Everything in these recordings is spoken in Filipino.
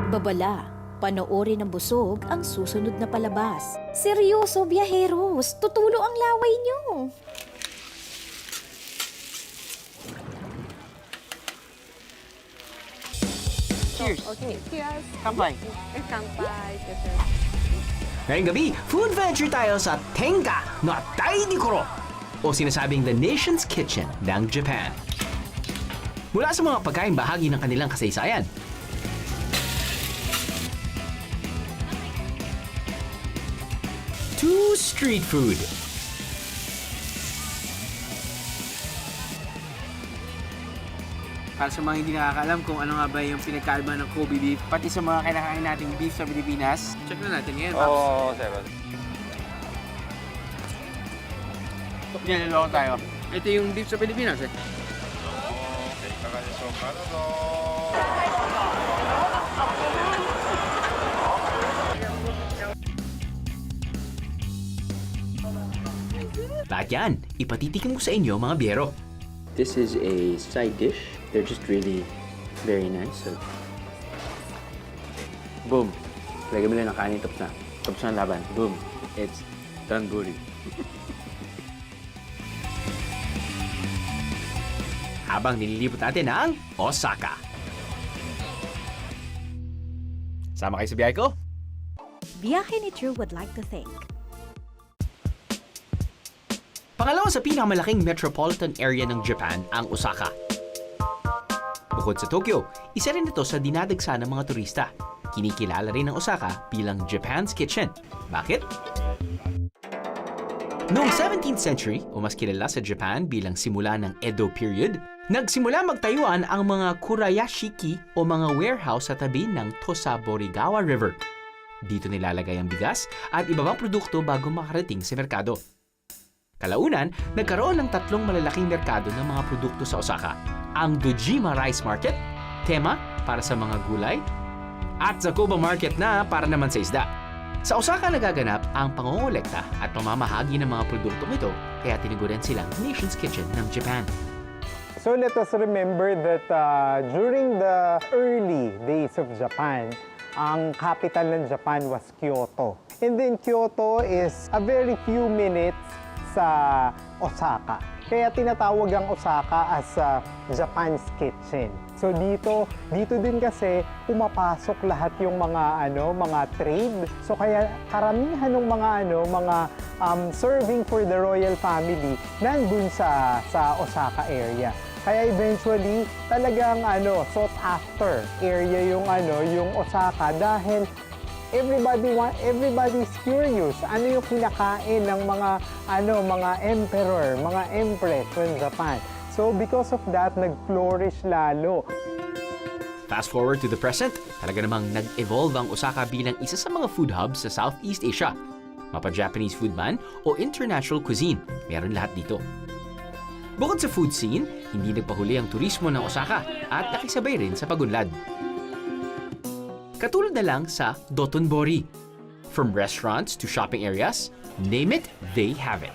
Babala, panoorin ng busog ang susunod na palabas. Seryoso, biyaheros, tutulo ang laway nyo. Cheers. Okay, cheers. Kampay. Kanpai. Ngayong gabi, food venture tayo sa Tenga no Taidikoro o sinasabing The Nation's Kitchen ng Japan. Mula sa mga pagkain bahagi ng kanilang kasaysayan. To street food. Para sa mga hindi nakakaalam kung ano nga ba yung pinagkaiba ng Kobe beef, pati sa mga kinakain nating beef sa Pilipinas, check na natin ngayon, Pops. Oo, seven. Yan, niloko tayo. Ito yung beef sa Pilipinas eh. Okay, kakaliso ka na no. Lahat yan, ipatitikim ko sa inyo mga biyero. This is a side dish. They're just really very nice. So, boom. Lagyan mo lang ng kanin, tapos na. Tapos na ang laban. Boom. It's tandoori. Habang nililibot natin ang Osaka. Sama kayo sa biyahe ko? Biyahe ni Drew would like to thank Pangalawa sa pinakamalaking metropolitan area ng Japan ang Osaka. Bukod sa Tokyo, isa rin ito sa dinadagsa ng mga turista. Kinikilala rin ang Osaka bilang Japan's Kitchen. Bakit? Noong 17th century, o mas kilala sa Japan bilang simula ng Edo period, nagsimula magtayuan ang mga kurayashiki o mga warehouse sa tabi ng Tosaborigawa River. Dito nilalagay ang bigas at iba pang produkto bago makarating sa merkado. Kalaunan, nagkaroon ng tatlong malalaking merkado ng mga produkto sa Osaka. Ang Dojima Rice Market, Tema para sa mga gulay, at Zakoba Market na para naman sa isda. Sa Osaka nagaganap ang pangongolekta at pamamahagi ng mga produktong ito, kaya tiniguran silang Nation's Kitchen ng Japan. So let us remember that during the early days of Japan, ang capital ng Japan was Kyoto. And then Kyoto is a very few minutes sa Osaka. Kaya tinatawag ang Osaka as Japan's Kitchen. So dito din kasi pumapasok lahat yung mga trade. So kaya karamihan ng mga serving for the royal family nandun sa Osaka area. Kaya eventually talagang sought after area yung Osaka dahil everybody's curious ano yung kinakain ng mga emperor, mga empress in Japan. So because of that, nag-flourish lalo. Fast forward to the present, talaga namang nag-evolve ang Osaka bilang isa sa mga food hubs sa Southeast Asia. Mapa-Japanese food man o international cuisine, meron lahat dito. Bukod sa food scene, hindi nagpahuli ang turismo ng Osaka at nakisabay rin sa pagunlad. Katulad na lang sa Dotonbori. From restaurants to shopping areas, name it, they have it.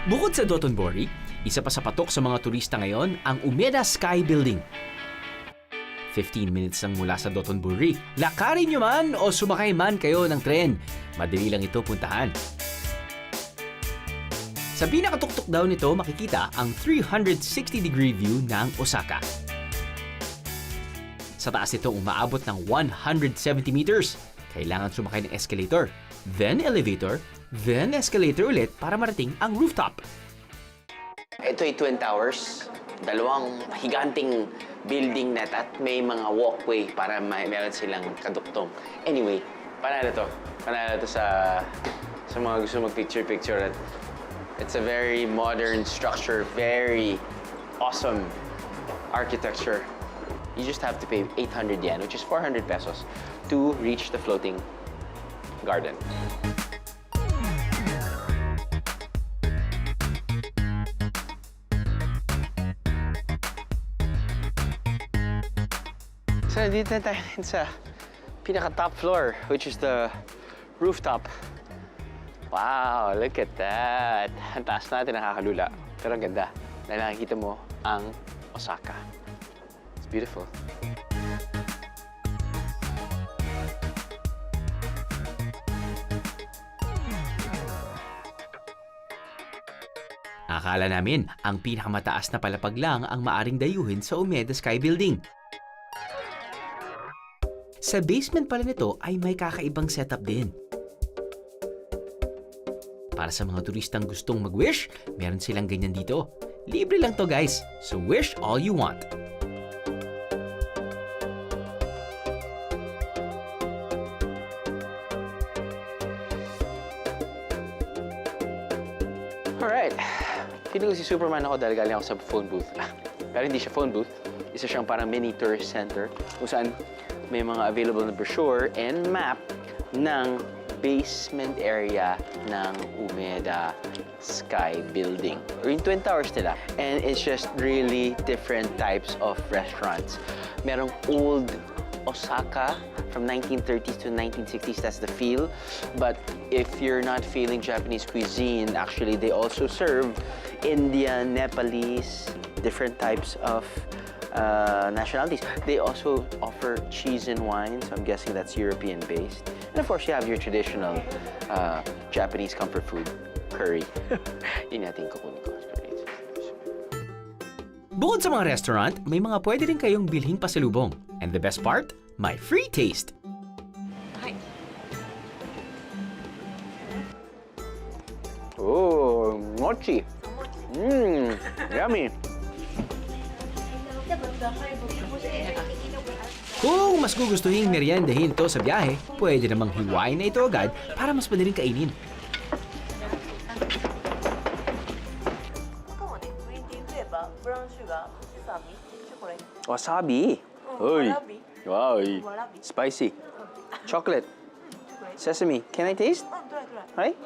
Bukod sa Dotonbori, isa pa sa patok sa mga turista ngayon ang Umeda Sky Building. 15 minutes lang mula sa Dotonbori. Lakarin nyo man o sumakay man kayo ng tren, madali lang ito puntahan. Sa pinakatuktok daw nito makikita ang 360-degree view ng Osaka. Sa taas nito umaabot ng 170 meters. Kailangan sumakay ng escalator, then elevator, then escalator ulit para marating ang rooftop. Ito ay Twin Towers. Dalawang higanting building net at may mga walkway para meron silang kaduktong. Anyway, panalo to. Panalo to sa mga gusto mag-picture-picture. It's a very modern structure, very awesome architecture. You just have to pay 800 yen, which is 400 pesos, to reach the floating garden. So, dito na tayo sa pinaka-top floor, which is the rooftop. Wow, look at that. Ang taas natin, nakakalula. Pero ang ganda. Dahil nakikita mo ang Osaka. It's beautiful. Akala namin ang pinakamataas na palapag lang ang maaring dayuhin sa Umeda Sky Building. Sa basement pala nito ay may kakaibang setup din. Para sa mga turistang gustong mag-wish, meron silang ganyan dito. Libre lang to guys, so wish all you want. Alright. Feeling ko si Superman ako dahil galing ako sa phone booth. Pero hindi siya phone booth. Isa siyang parang mini tourist center kung saan may mga available na brochure and map ng basement area ng Umeda Sky Building. Or yung Twin Towers nila. And it's just really different types of restaurants. Merong old Osaka from 1930s to 1960s, that's the feel. But if you're not feeling Japanese cuisine, actually they also serve Indian, Nepalese, different types of nationalities. They also offer cheese and wine, so I'm guessing that's European-based. And of course, you have your traditional Japanese comfort food, curry. Yun natin kukunin ko. Bukod sa mga restaurant, may mga pwede rin kayong bilhing pasalubong. And the best part, may free taste. Oh, mochi. Yummy. Kung mas gugustuhin meriendahin to sa biyahe, pwede namang hiwain na ito agad para mas madaling kainin. Wasabi. Oy. Wow. Spicy. Chocolate. Sesame. Can I taste? Right?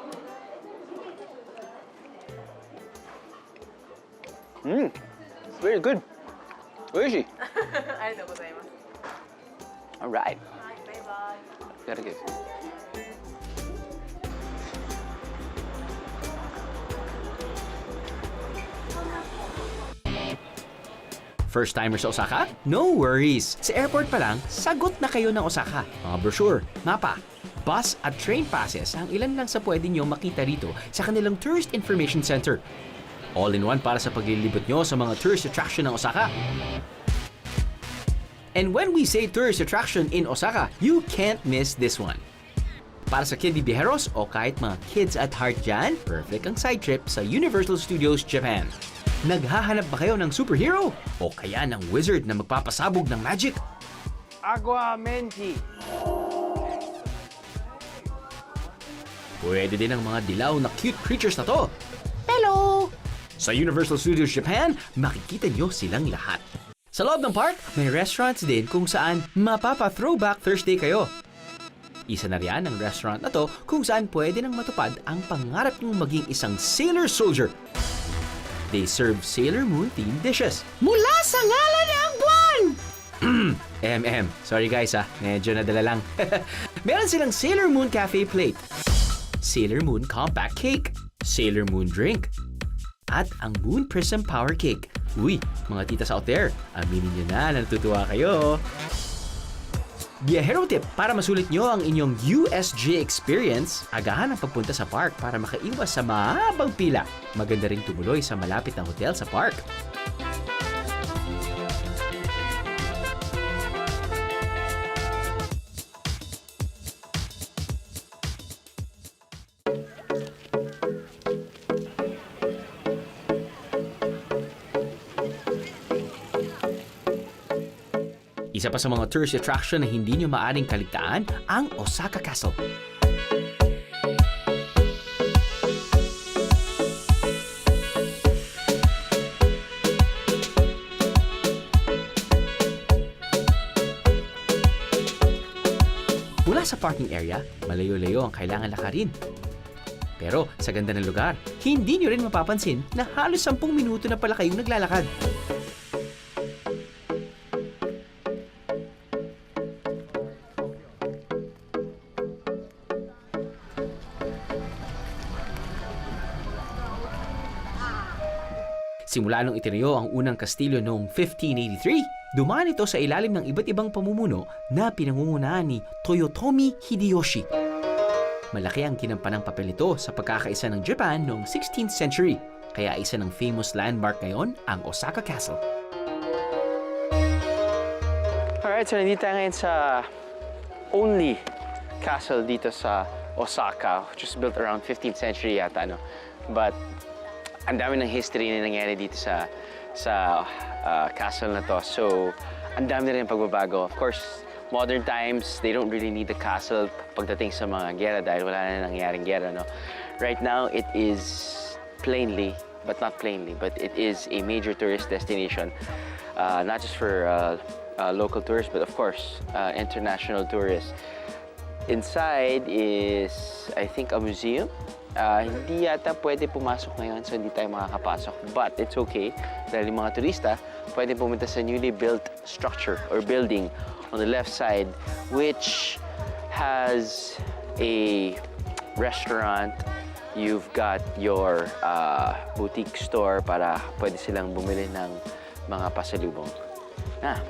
Very good. Oishi. All right. Very good. First timer sa Osaka? No worries! Sa airport pa lang, sagot na kayo ng Osaka. Mga brochure, mapa, bus at train passes ang ilan lang sa pwede nyo makita rito sa kanilang Tourist Information Center. All-in-one para sa paglilibot nyo sa mga tourist attraction ng Osaka. And when we say tourist attraction in Osaka, you can't miss this one. Para sa kid bibiheros o kahit mga kids at heart dyan, perfect ang side trip sa Universal Studios Japan. Naghahanap ba kayo ng superhero? O kaya ng wizard na magpapasabog ng magic? Aguamenti. Pwede din ang mga dilaw na cute creatures na to. Hello! Sa Universal Studios Japan, makikita nyo silang lahat. Sa loob ng park, may restaurants din kung saan mapapa-throwback Thursday kayo. Isa na riyan ang restaurant na to kung saan pwede nang matupad ang pangarap nyong maging isang sailor soldier. They serve Sailor Moon themed dishes. Mula sa ngalan ng buwan! Sorry guys medyo nadala lang. Meron silang Sailor Moon Cafe Plate, Sailor Moon Compact Cake, Sailor Moon Drink, at ang Moon Prism Power Cake. Uy, mga titas out there, aminin nyo na natutuwa kayo. Biyahero tip para masulit nyo ang inyong USJ experience, agahan ang pagpunta sa park para makaiwas sa mahabang pila. Maganda ring tumuloy sa malapit na hotel sa park. Isa pa sa mga tourist attraction na hindi nyo maaring kaligtaan, ang Osaka Castle. Mula sa parking area, malayo-layo ang kailangan lakarin. Pero sa ganda ng lugar, hindi nyo rin mapapansin na halos 10 minuto na pala kayong naglalakad. Simula nung itinayo ang unang kastilyo noong 1583, dumaan ito sa ilalim ng iba't ibang pamumuno na pinangungunahan ni Toyotomi Hideyoshi. Malaki ang ginampanang papel nito sa pagkakaisa ng Japan noong 16th century, kaya isa ng famous landmark ngayon ang Osaka Castle. Alright, so nandito tayo ngayon sa only castle dito sa Osaka, which was built around 15th century yata, no? But ang dami ng history na nangyari dito sa castle na to. So, ang dami na rin pagbabago. Of course, modern times, they don't really need the castle pagdating sa mga gera dahil wala na nangyaring gera, no? Right now, it is plainly, but not plainly, but it is a major tourist destination. Not just for local tourists, but of course, international tourists. Inside is, I think, a museum. Hindi yata pwede pumasok ngayon, so hindi tayo makakapasok. But it's okay, dahil yung mga turista pwede pumunta sa newly built structure or building on the left side, which has a restaurant. You've got your boutique store para pwede silang bumili ng mga pasalubong.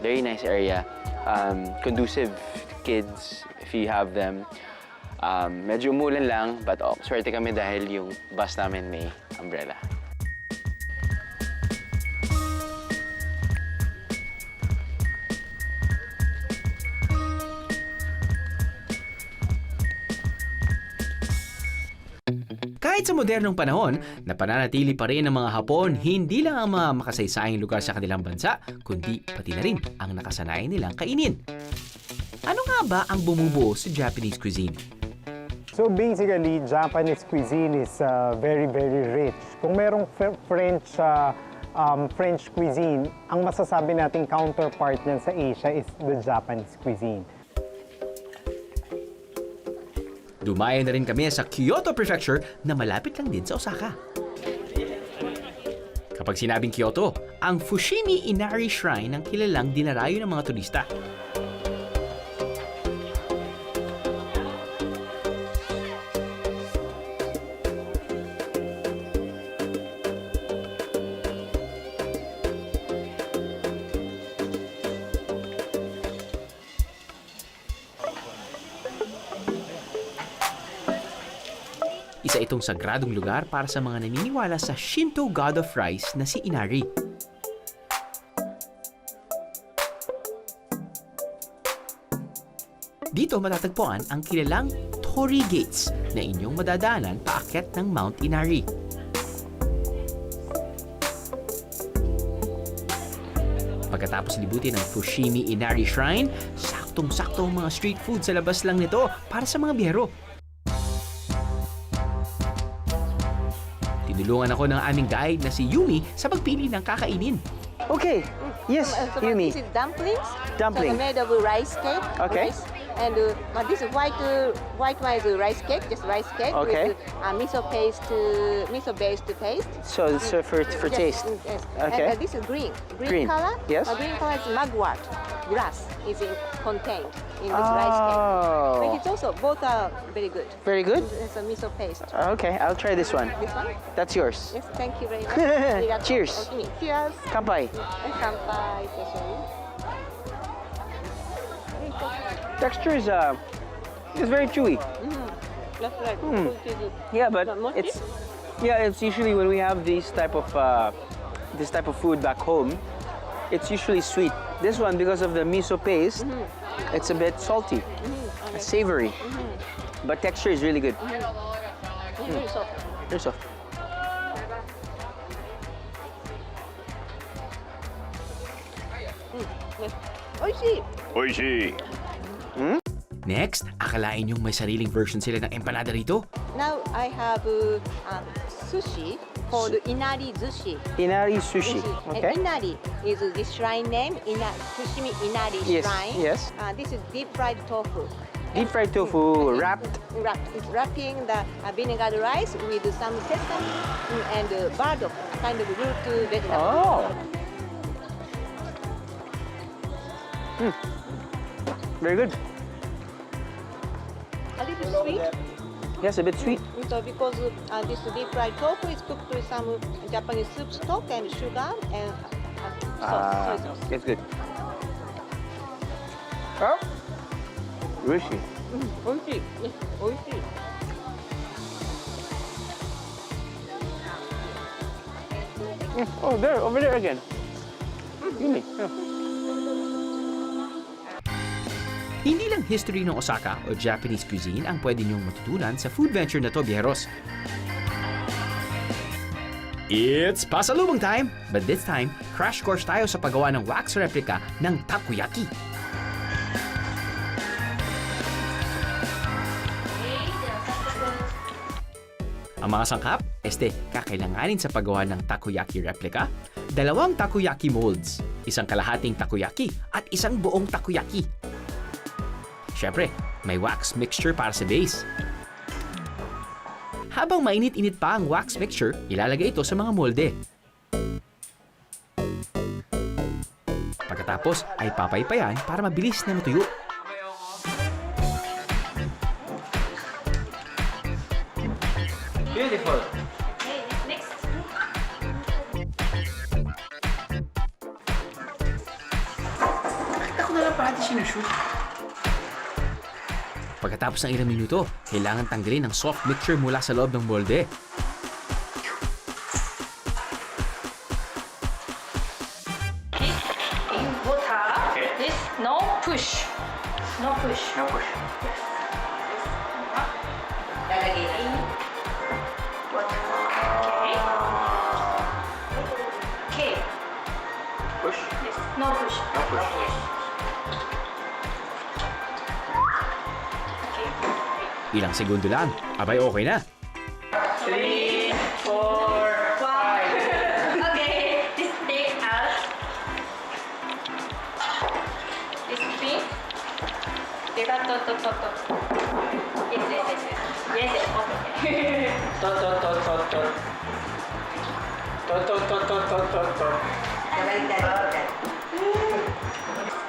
Very nice area. Conducive to kids if you have them. Medyo umulan lang, but swerte kami dahil yung bus namin may umbrella. Kahit sa modernong panahon, napananatili pa rin ng mga Hapon hindi lang ang mga makasaysayang lugar sa kanilang bansa, kundi pati na rin ang nakasanayan nilang kainin. Ano nga ba ang bumubuo sa Japanese cuisine? So basically, Japanese cuisine is very, very rich. Kung merong French cuisine, ang masasabi nating counterpart niyan sa Asia is the Japanese cuisine. Dumayo na rin kami sa Kyoto Prefecture na malapit lang din sa Osaka. Kapag sinabing Kyoto, ang Fushimi Inari Shrine ang kilalang dinarayo ng mga turista. Isa itong sagradong lugar para sa mga naniniwala sa Shinto God of Rice na si Inari. Dito matatagpuan ang kilalang Torii Gates na inyong madadaanan paakyat ng Mount Inari. Pagkatapos libutin ang Fushimi Inari Shrine, saktong-sakto ang mga street food sa labas lang nito para sa mga biyero. Tinulungan ako ng aming guide na si Yumi sa pagpili ng kakainin. Okay, yes, Yumi. This is dumplings. Dumpling. So made of rice cake. Okay. Rice. And this is white one is rice cake, just rice cake Okay. with miso based paste. So for Yes, taste. yes. Okay. And this is green Green. color. Yes. Green color is mugwort. Grass is contained in this rice cake. Oh, But it's also both are very good. very good. It's a miso paste. Okay, I'll try this one. This one? That's yours. Yes, thank you very much. Cheers. Okay, cheers. Kanpai. Kanpai, especially. Texture is very chewy. That's right. Yeah, but Mochi? it's usually when we have this type of food back home, it's usually sweet. This one, because of the miso paste, it's a bit salty, savory, but texture is really good. Very soft. Very soft. Oishi. Oishi! Next, akalain yung may sariling version sila ng empanada rito. Now I have sushi called Inari Zushi. Inari sushi. Okay. And Inari is this shrine name, Fushimi Inari Yes, Shrine. yes. This is deep fried tofu. Deep fried tofu wrapped. It's wrapping the vinegar rice with some sesame and burdock, a kind of root vegetable. Oh. Very good. A little sweet. Yes, a bit sweet. So because this deep fried tofu is cooked with some Japanese soup stock and sugar and sauce, soy sauce. It's good. Oh, Rishi. 美味しい。美味しい。 Oh, there, over there again. Yummy. Yeah. Hindi lang history ng Osaka o Japanese cuisine ang pwede niyong matutunan sa food venture na to, biyeros. It's pasalubong time! But this time, crash course tayo sa paggawa ng wax replica ng takoyaki. Ang mga sangkap, kakailanganin sa paggawa ng takoyaki replica, 2 takoyaki molds, 1 kalahating takoyaki at 1 buong takoyaki. Siyempre, may wax mixture para sa base. Habang mainit-init pa ang wax mixture, ilalagay ito sa mga molde. Pagkatapos ay papaypayan para mabilis na matuyo. Beautiful. Pagkatapos ng ilang minuto, kailangan tanggalin ang soft mixture mula sa loob ng molde. In water, this no push. No push. No push. Lalagay in water. Okay. Okay. Push. Yes. No push. No push. Yes. Okay. Ilang segundo lang, abay okay na. 3, 4, 5. Okay. This take out. This thing. Take out. Yes. Yes. Yes. Okay. Tot.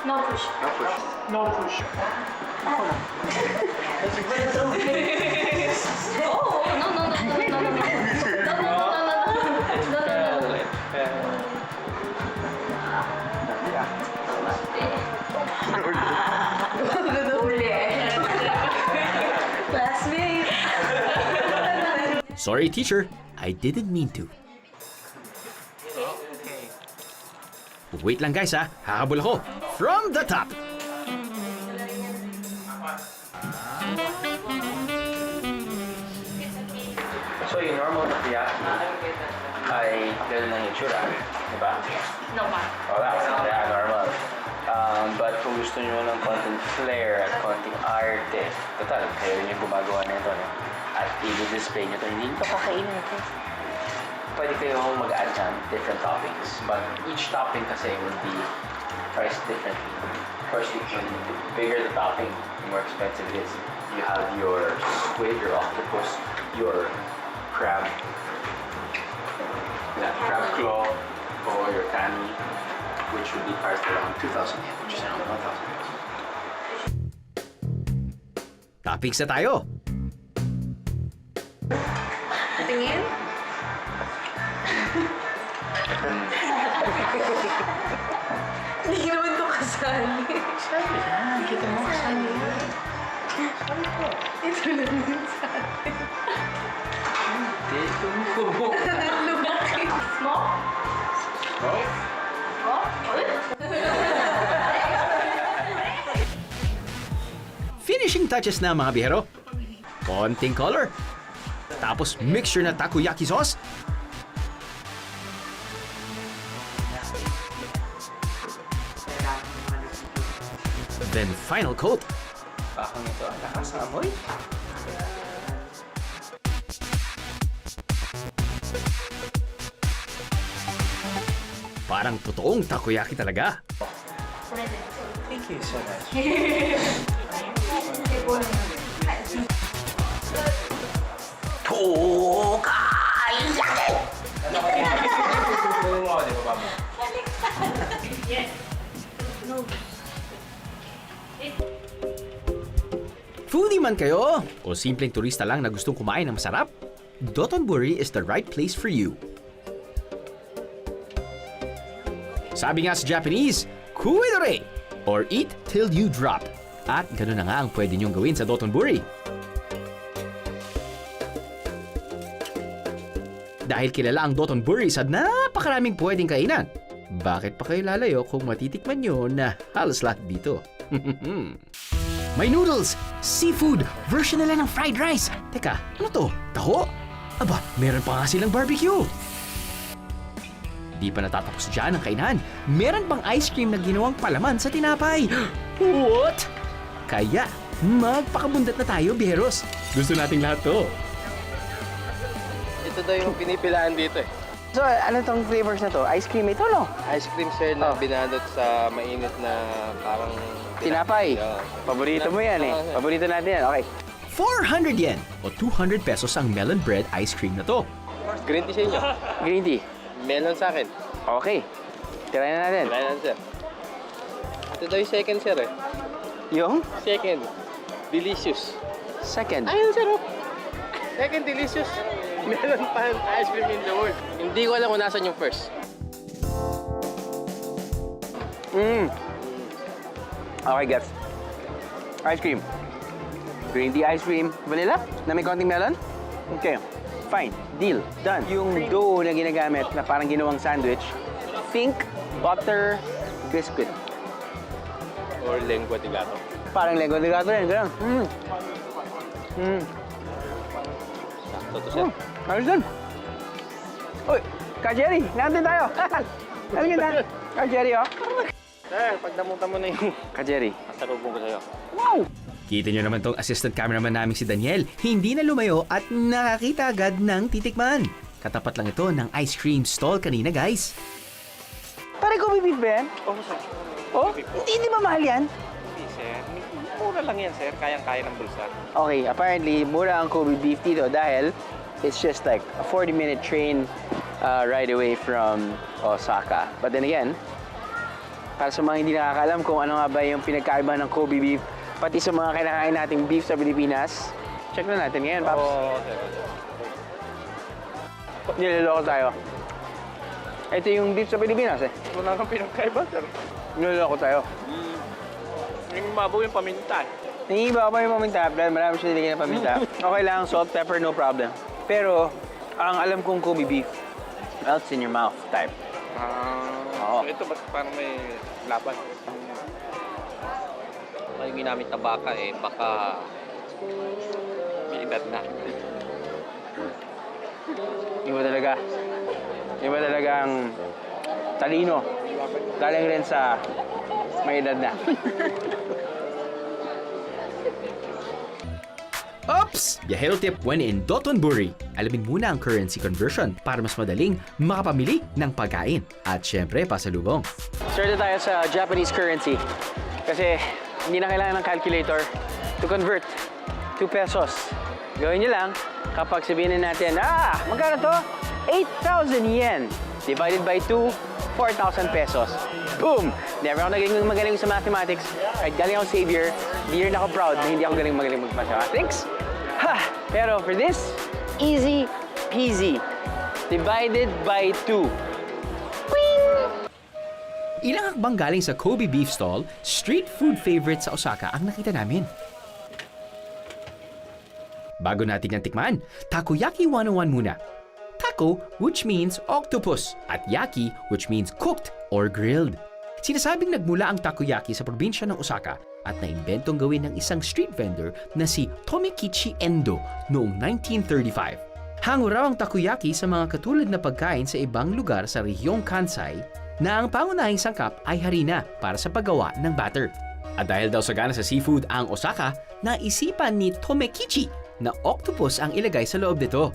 No push. No push. No push. Oh, no. Classmate. Sorry teacher, I didn't mean to. Wait lang guys ha, hahabol ako. From the top! So yung normal na takoyaki ay ganun lang yung tsura, di ba? No one. Wala, yeah, normal. But kung gusto nyo ng konting flair at konting arte, total, kayo rin yung gumagawa nito, no? At i-display nyo ito, hindi nyo kakainin ito. Pwede kayong mag-add dyan different toppings, but each topping kasi would be priced differently. First, the bigger the topping, the more expensive it is. You have your squid, your octopus, your crab, crab claw, or your cani, which would be priced around 2,000 yen, which is around 1,000 pesos. Topics na tayo! Tingin? Hindi naman ito kasali. Sabi na, kita mo kasali. Ito lang din sa atin. Dito mo. Lumaki. Small? Finishing touches na mga bihero. Konting color. Tapos mixture na takoyaki sauce. Then final coat. Bakong ito, ang lakas ng amoy. Parang totoong takoyaki talaga. Thank you so much. Foodie man kayo o simpleng turista lang na gustong kumain ng masarap, Dotonbori is the right place for you. Sabi nga sa Japanese, kuidore or eat till you drop. At gano'n na nga ang pwede niyong gawin sa Dotonbori. Dahil kilala ang Dotonbori sa napakaraming pwedeng kainan, bakit pa kayo lalayo kung matitikman nyo na halos lahat dito? May noodles, seafood, version nila ng fried rice. Teka, ano to? Taho? Aba, meron pa nga silang barbecue. Di pa natatapos dyan ang kainan. Meron pang ice cream na ginawang palaman sa tinapay. What? Kaya, magpakabundat na tayo, biheros. Gusto nating lahat to. Ito daw yung pinipilaan dito eh. So, ano tong flavors na to? Ice cream ito, no? Ice cream sir na Oh. binalot sa mainit na parang... Tinapay. Oo. Paborito mo yan eh. Paborito natin yan. Okay. 400 yen o 200 pesos ang melon bread ice cream na to. Green tea sa inyo. Green tea. Melon sa akin. Okay. Tirayan na natin. Wala na sir. Ito daw yung second sir eh. Yung Second. Delicious. second. Ayun sir oh. Second delicious. Melon pan ice cream in the world. Hindi ko alam kung nasan yung first. Okay, gets. Ice cream. Green tea ice cream. Vanilla? Na may konting melon? Okay. Fine. Deal. Done. Yung dough na ginagamit na parang ginawang sandwich, think butter biscuit. Or lengua de gato. Parang lengua de gato rin. Ganun. Sakto to sir. Ayos dun. Uy, Ka-Jerry, nandun tayo. Ano yun na? Ka-Jerry, oh. Sir, pag namutan mo na yung Ka-Jerry. masarubong ko sa'yo. Wow! Kita nyo naman tong assistant cameraman namin si Daniel. Hindi na lumayo at nakakita agad ng titikman. Katapat lang ito ng ice cream stall kanina, guys. Pare ko beef ba yan? Oo sir. Oh? Hindi ba mahal yan? Hindi sir. Mura lang yan sir. Kayang-kaya ng bulsa. Okay, apparently, mura ang Kobe beef dito dahil it's just like a 40-minute train ride away from Osaka. But then again, para sa mga hindi nakakalam kung ano nga ba yung pinagkaiba ng Kobe beef, pati sa mga kinakain nating beef sa Pilipinas, check na natin ngayon, Paps. Oo sir. Niloloko tayo. Ito yung beef sa Pilipinas eh. Wala kang pinagkaiba sir. Niloloko tayo. Yung mabaw yung paminta. Nangiba pa yung paminta dahil marami siya nilagyan ng paminta. Okay lang, salt, pepper, no problem. Pero, ang alam kong Kobe beef, melts in your mouth type. Oo. So ito ba't parang may laban? May ginamit na baka eh, baka may edad na. Iba talaga. Iba talaga ang talino. Galing rin sa may edad na. Oops! Yahero tip when in Dotonbori. Alamin muna ang currency conversion para mas madaling makapamili ng pagkain. At syempre, pasalubong. Start na tayo sa Japanese currency. Kasi hindi na kailangan ng calculator to convert 2 pesos. Gawin nyo lang kapag sabihin natin, magkano to? 8,000 yen. Divided by 2, 4,000 pesos. Boom! Never ako naging magaling sa mathematics. Kahit galing ako Xavier, hindi rin ako proud na hindi ako magaling mag-mathematics. Pero for this, easy peasy. Divided by 2. Ilang hakbang galing sa Kobe beef stall, street food favorite sa Osaka ang nakita namin. Bago natin yan tikman, Takoyaki 101 muna. Taco, which means octopus, at yaki, which means cooked or grilled. Sinasabing nagmula ang takoyaki sa probinsya ng Osaka at naimbentong gawin ng isang street vendor na si Tomikichi Endo noong 1935. Hango raw ang takoyaki sa mga katulad na pagkain sa ibang lugar sa rehiyong Kansai na ang pangunahing sangkap ay harina para sa paggawa ng batter. At dahil daw sagana sa seafood ang Osaka, naisipan ni Tomikichi na octopus ang ilagay sa loob nito.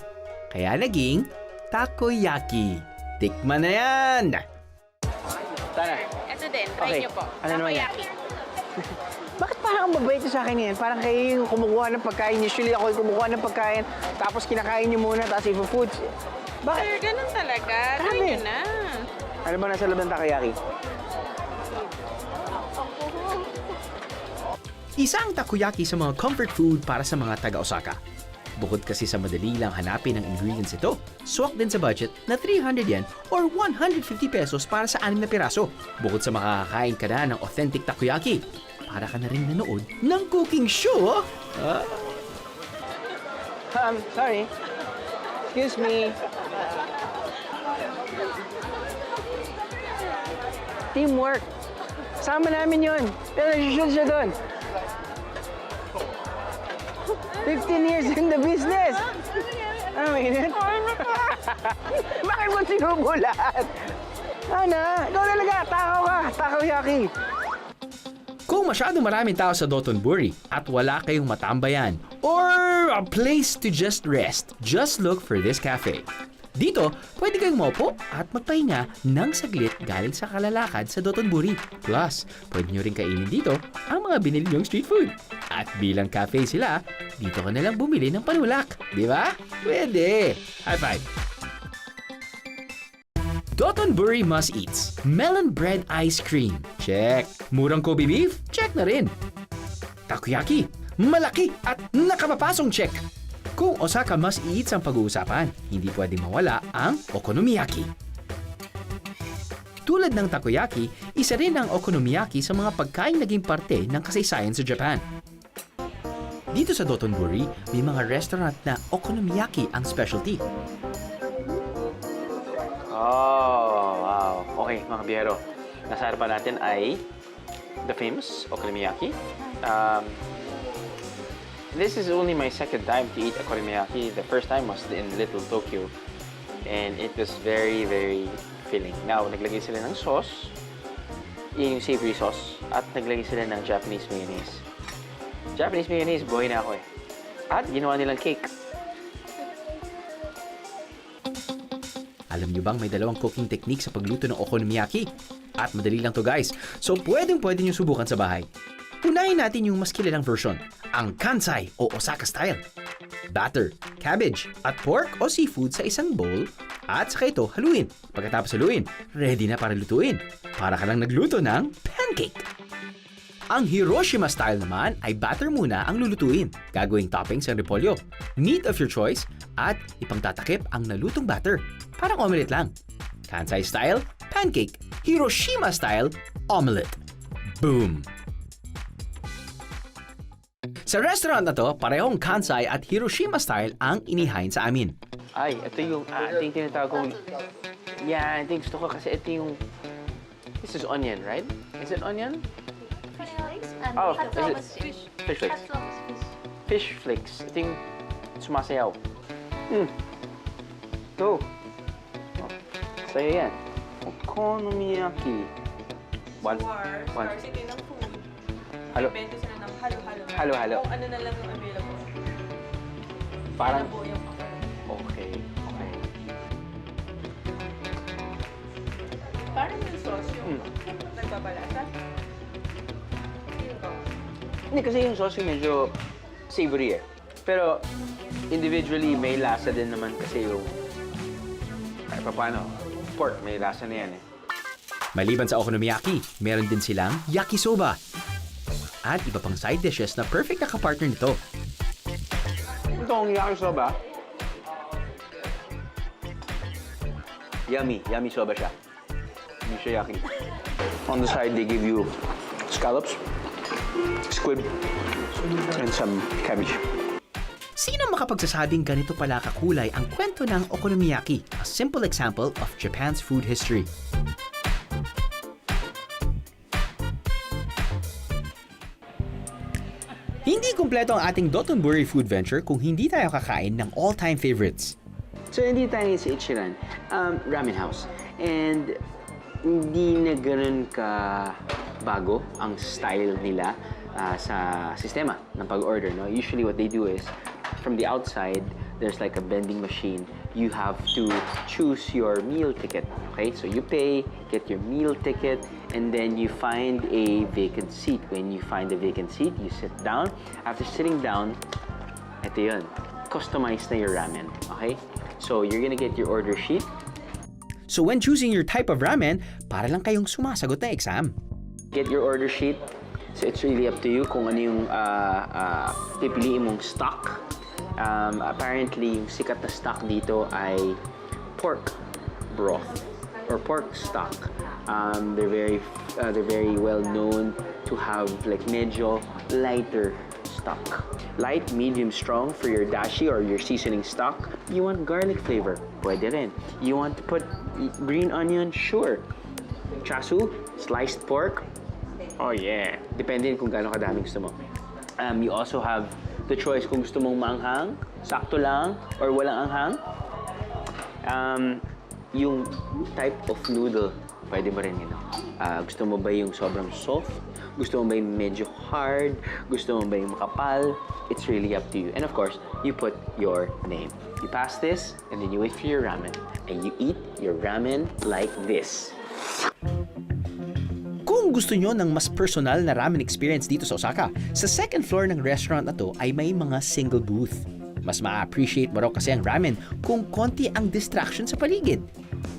Kaya naging takoyaki. Tikman na yan! Tara. Ito din, Okay. try nyo po. Ano naman yan? Takoyaki. Bakit parang ang mabait sa akin yan? Parang kayo yung kumukuha ng pagkain. Usually ako yung kumukuha ng pagkain, tapos kinakain nyo muna, tapos i-foods. Bakit? Sir, ganun talaga. Grabe. Try nyo na. Ano ba nasa loob ng takoyaki? Isa ang takoyaki sa mga comfort food para sa mga taga-Osaka. Bukod kasi sa madali lang hanapin ang ingredients ito, swak din sa budget na 300 yen or 150 pesos para sa 6 na piraso. Bukod sa makakakain ka na ng authentic takoyaki, para ka na rin nanood ng cooking show. Sorry. Excuse me. Teamwork. Sama namin yun. Pero nag-shoot siya doon. 15 years in the business. Ano, mainit? Bakit mo sinubulat? Ana, ikaw talaga. Takaw ka. Takoyaki. Kung masyadong maraming tao sa Dotonbori at wala kayong matambayan or a place to just rest, just look for this cafe. Dito, pwede kayong maupo at magpahinga ng saglit galing sa kalalakad sa Dotonbori. Plus, pwede nyo rin kainin dito ang mga binili nyong street food. At bilang cafe sila, dito ka nalang bumili ng panulak. Di ba? Pwede! High five! Dotonbori must-eats. Melon bread ice cream. Check. Murang Kobe beef? Check na rin. Takoyaki. Malaki at nakapapasong check. Kung Osaka must-eats ang pag-uusapan, hindi pwedeng mawala ang okonomiyaki. Tulad ng takoyaki, isa rin ang okonomiyaki sa mga pagkain naging parte ng kasaysayan sa Japan. Dito sa Dotonbori, may mga restaurant na okonomiyaki ang specialty. Oh, wow. Okay, mga biyero. Nasa harapan natin ay the famous okonomiyaki. This is only my second time to eat okonomiyaki. The first time was in Little Tokyo. And it was very, very filling. Now, naglagay sila ng sauce. Yun yung savory sauce. At naglagay sila ng Japanese mayonnaise. Japanese mayonnaise, buhay na ako eh. At ginawa nilang cake. Alam nyo bang may dalawang cooking technique sa pagluto ng okonomiyaki? At madali lang to guys, so pwede nyo subukan sa bahay. Unahin natin yung mas kilalang version, ang Kansai o Osaka style. Batter, cabbage, at pork o seafood sa isang bowl at saka ito haluin. Pagkatapos haluin, ready na para lutuin. Para ka lang nagluto ng pancake. Ang Hiroshima style naman ay batter muna ang lulutuin. Gagawing toppings ang repolyo, meat of your choice, at ipangtatakip ang nalutong batter. Parang omelette lang. Kansai style, pancake. Hiroshima style, omelette. Boom! Sa restaurant na to, parehong Kansai at Hiroshima style ang inihain sa amin. Ay, ito yung tinatawag kong... Yeah, I think gusto ko kasi ito yung... This is onion, right? Is it onion? Fish flakes and Oh, katsuo is it is fish. fish flakes? Katsuo is fish. Fish flakes. Ito yung sumasayaw. Ito. Sa'yo yan. Okonomiyaki. One. Scarcity ng food. Halo. Bento sila ng halo-halo. Halo-halo. Kung ano na lang yung available. Parang... Buo yung pakiramdam. Okay. Okay. Parang yung sauce yung nagbabalasa. Hindi, kasi yung sauce yung medyo savory eh. Pero individually, may lasa din naman kasi yung... Ay, paano? Pork, may lasa na yan eh. Maliban sa okonomiyaki, meron din silang yakisoba. At iba pang side dishes na perfect na kapartner nito. Ito ang yakisoba. Yummy. Yummy soba siya. Hindi siya yaki. On the side, they give you scallops, squid, and some cabbage. Sino makapagsasabing ganito pala kakulay ang kwento ng okonomiyaki? A simple example of Japan's food history. Hindi kumpleto ang ating Dotonbori food venture kung hindi tayo kakain ng all-time favorites. So, hindi tayo sa Ichiran, ramen house. And hindi na ganun ka bago ang style nila sa sistema ng pag-order. No? Usually what they do is, from the outside, there's like a vending machine. You have to choose your meal ticket. Okay, so you pay, get your meal ticket, and then you find a vacant seat. When you find a vacant seat, you sit down. After sitting down, ito yun, customize na your ramen. Okay, so you're gonna get your order sheet. So when choosing your type of ramen, para lang kayong sumasagot na exam. Get your order sheet. So it's really up to you kung ano yung pipiliin mong stock. Apparently, yung sikat na stock dito ay pork broth or pork stock. They're very well known to have like medyo lighter stock. Light, medium, strong for your dashi or your seasoning stock. You want garlic flavor? Pwede rin. You want to put green onion? Sure. Chasu, sliced pork. Oh yeah. Depende kung gaano kadaming gusto mo. You also have the choice kung gusto mong maanghang, sakto lang, or walang anghang. Yung type of noodle, pwede mo rin yun. Gusto mo ba yung sobrang soft? Gusto mo ba yung medyo hard? Gusto mo ba yung makapal? It's really up to you. And of course, you put your name. You pass this, and then you wait for your ramen. And you eat your ramen like this. Kung gusto nyo ng mas personal na ramen experience dito sa Osaka, sa second floor ng restaurant na to ay may mga single booth. Mas ma-appreciate mo raw kasi ang ramen kung konti ang distraction sa paligid.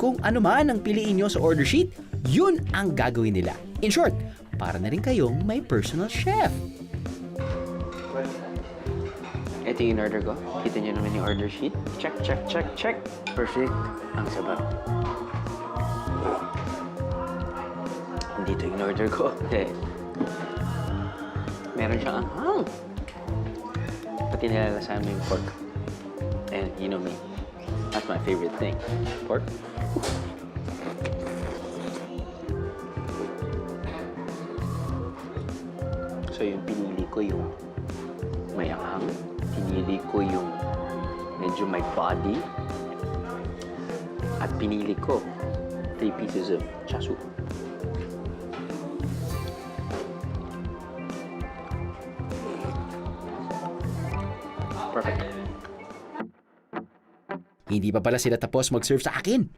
Kung ano man ang piliin nyo sa order sheet, yun ang gagawin nila. In short, para na rin kayong may personal chef. Ito yung order ko. Kita nyo naman yung order sheet. Check, check, check, check. Perfect. Ang sabaw. Dito yung order ko. Meron siyang anghang. Pati nilalasahan mo yung pork. And you know me. That's my favorite thing. Pork. So yung pinili ko yung may anghang. Pinili ko yung medyo may body. At pinili ko 3 pieces of chasu. Perfect. Hindi pa pala sila tapos mag-serve sa akin.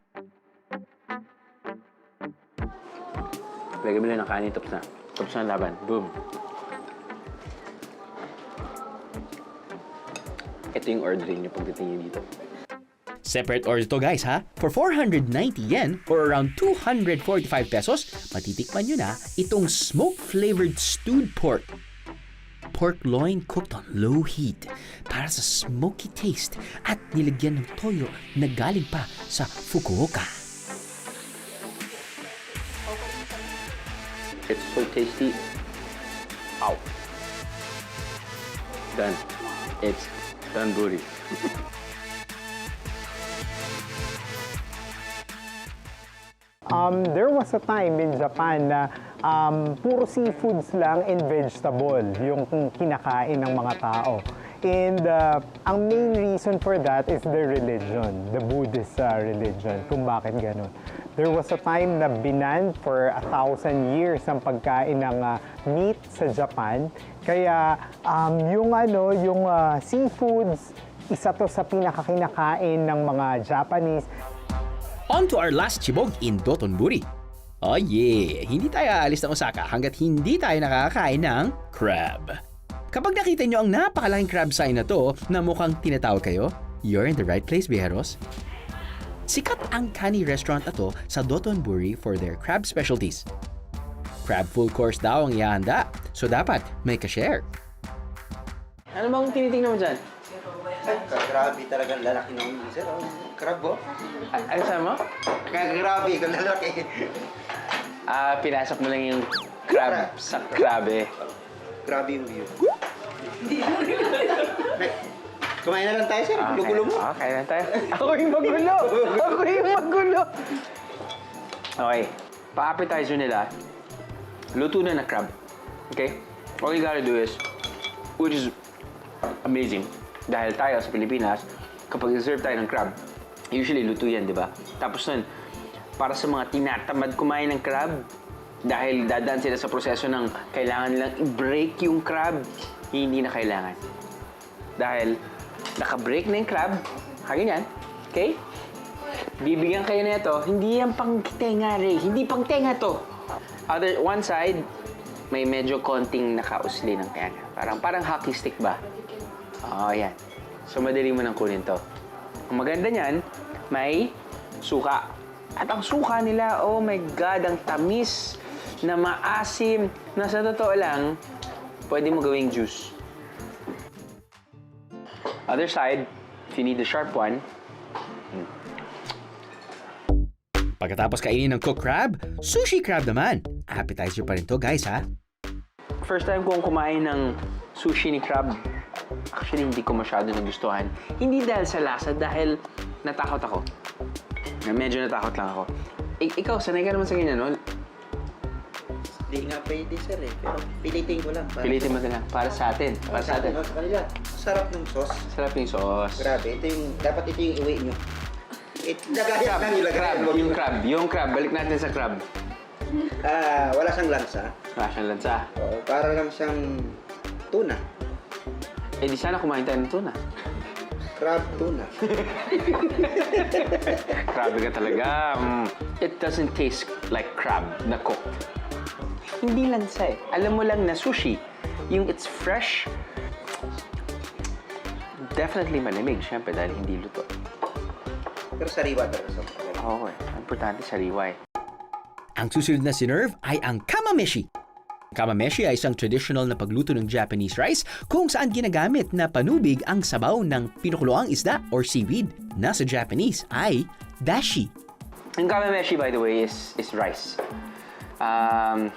Lagyan mo lang ng kanin, tapos na. Tapos na ang laban. Boom. Ito yung ordering niyo pagdating niyo dito. Separate order to guys ha. For 490 yen or around 245 pesos, matitikman nyo na itong smoke-flavored stewed pork. Pork loin cooked on low heat para sa smoky taste at nilagyan ng toyo na galing pa sa Fukuoka. It's so tasty. Ow. Done. It's tandoori. There was a time in Japan na puro seafoods lang and vegetable yung kinakain ng mga tao. And ang main reason for that is the religion, the Buddhist religion, kung bakit ganun. There was a time na binan for 1,000 years ang pagkain ng meat sa Japan. Kaya yung seafoods, isa to sa pinakakinakain ng mga Japanese. On to our last chibog in Dotonbori. Oh yeah, hindi tayo aalis ng Osaka hanggat hindi tayo nakakain ng crab. Kapag nakita nyo ang napakalaking crab sign na to na mukhang tinatawag kayo, you're in the right place, viajeros. Sikat ang Kani restaurant na to sa Dotonbori for their crab specialties. Crab full course daw ang ihahanda, so dapat may ka-share. Ano bang tinitingnan mo dyan? Ay, grabe talaga lalaki ng sir. Crab, oh. Ano sabi mo? Grabe, kang lalaki. Pinasok mo lang yung crab sa krabe. Grabe yung view. Kumain na lang tayo, sir. Gulo-gulo mo. Okay lang tayo. Ako yung magulo! Ako yung magulo! Okay. Pa-appetizer nila, luto na crab. Okay? All you gotta do is, which is amazing, dahil tayo sa Pilipinas, kapag i-serve tayo ng crab, usually luto yan, di ba? Tapos nun, para sa mga tinatamad kumain ng crab, dahil dadaan sila sa proseso ng kailangan nilang i-break yung crab, hindi na kailangan. Dahil naka-break na yung crab, ganyan, okay? Bibigyan kayo na ito, hindi yan pang tenga, Ray. Hindi pang tenga to. One side, may medyo konting nakausli ng tenga. Parang hockey stick ba? Oo, yan. So, madali mo nang kunin to. Ang maganda niyan, may suka. At ang suka nila, oh my God, ang tamis. na maasim, na sa totoo lang, pwede mo gawing juice. Other side, if you need the sharp one, Pagkatapos kainin ng cooked crab, sushi crab naman. Appetizer pa rin to guys ha. first time kong kumain ng sushi ni crab, actually hindi ko masyado nagustuhan. Hindi dahil sa lasa, dahil natakot ako. Medyo natakot lang ako. Ikaw, sanay ka naman sa ganyan, no? Hindi nga pwede sir eh. Pero pilitin ko lang. Pilitin mo na lang. Para sa atin. Para sa atin. Sa kanila. Sarap ng sauce. Sarap yung sauce. Grabe. Dapat ito yung iwi nyo. Lagayan lang yung lagayan. Yung crab. Balik natin sa crab. Wala siyang lansa. Wala siyang lansa. Oo, para lang siyang tuna. Eh di sana kumain tayo ng tuna. Crab tuna. Grabe ka talaga. It doesn't taste like crab na cooked. Hindi lansa eh. Alam mo lang na sushi. Yung it's fresh, definitely malamig. Siyempre dahil hindi luto. Pero sariwa talaga. Oo eh. Importante sariwa eh. Ang susunod na sinerve ay ang kamameshi. Kamameshi ay isang traditional na pagluto ng Japanese rice kung saan ginagamit na panubig ang sabaw ng pinukuluang isda or seaweed na sa Japanese ay dashi. Ang kamameshi, by the way, is rice.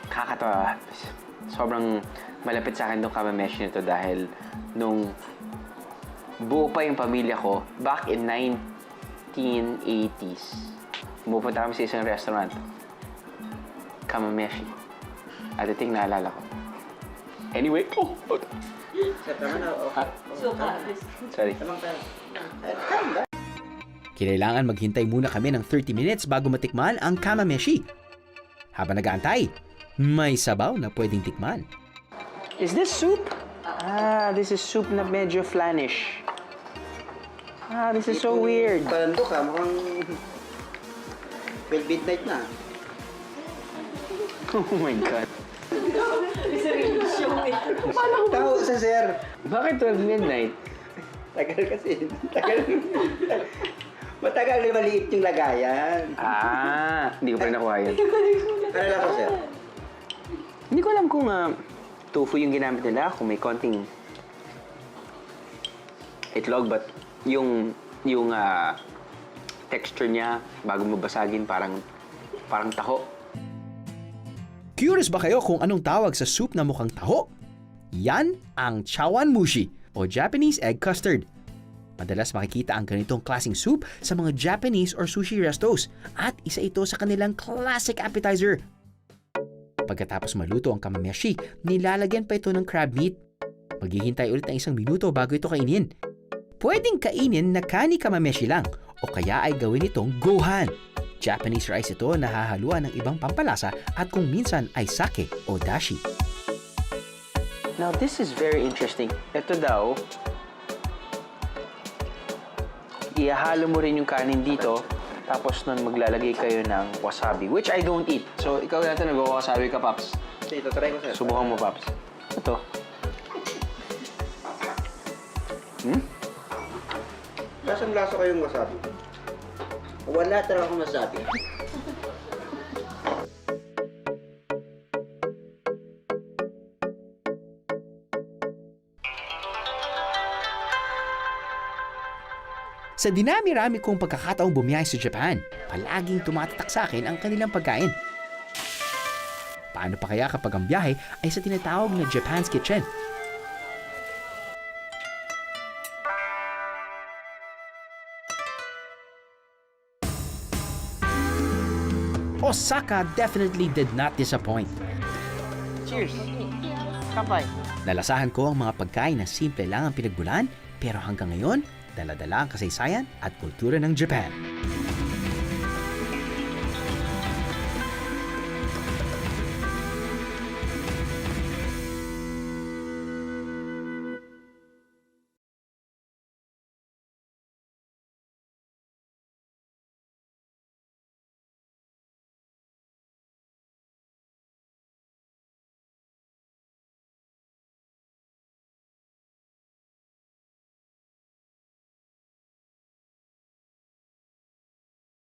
Kakatawa. Sobrang malapit sa akin itong kamameshi nito dahil nung buo pa yung pamilya ko, back in 1980s, pumupunta kami sa isang restaurant. Kamameshi. At ito yung naalala ko. Anyway, Sir, tama na. sorry. Kinailangan maghintay muna kami ng 30 minutes bago matikman ang kamameshi. Habang nag-aantay, may sabaw na pwedeng tikman. Is this soup? This is soup na medyo flanish. This is so weird. Palando ka, mukhang 12 midnight na. Oh my God. Tao sa sir. Bakit 12 midnight? Tagal kasi. Matagal na maliit yung lagayan. Hindi ko pa rin nakuha yun. Ano lang po sir? Hindi ko alam kung tofu yung ginamit nila, kung may konting itlog, but yung texture niya, bago mo basagin, parang taho. Curious ba kayo kung anong tawag sa soup na mukhang taho? Yan ang chawanmushi o Japanese egg custard. Madalas makikita ang ganitong klaseng soup sa mga Japanese or sushi restos at isa ito sa kanilang classic appetizer. Pagkatapos maluto ang kamameshi, nilalagyan pa ito ng crab meat. Maghihintay ulit ng 1 minuto bago ito kainin. Pwedeng kainin na kani kamameshi lang o kaya ay gawin itong gohan. Japanese rice ito na hahaluan ng ibang pampalasa at kung minsan ay sake o dashi. Now, this is very interesting. Ito daw, ihahalo mo rin yung kanin dito, tapos nun maglalagay kayo ng wasabi, which I don't eat. So, ikaw natin nag-wasabi ka, Paps. Ito, try ko sir. Subukan mo, Paps. Ito. Lasang-lasa kayong wasabi. Wala talaga akong masabi. Sa dinami-rami kong pagkakataong bumiyahe sa Japan, palaging tumatatak sa akin ang kanilang pagkain. Paano pa kaya kapag ang biyahe ay sa tinatawag na Japan's Kitchen? Osaka definitely did not disappoint. Cheers! Kapay! Nalasahan ko ang mga pagkain na simple lang ang pinagmulan, pero hanggang ngayon, dala-dala ang kasaysayan at kultura ng Japan.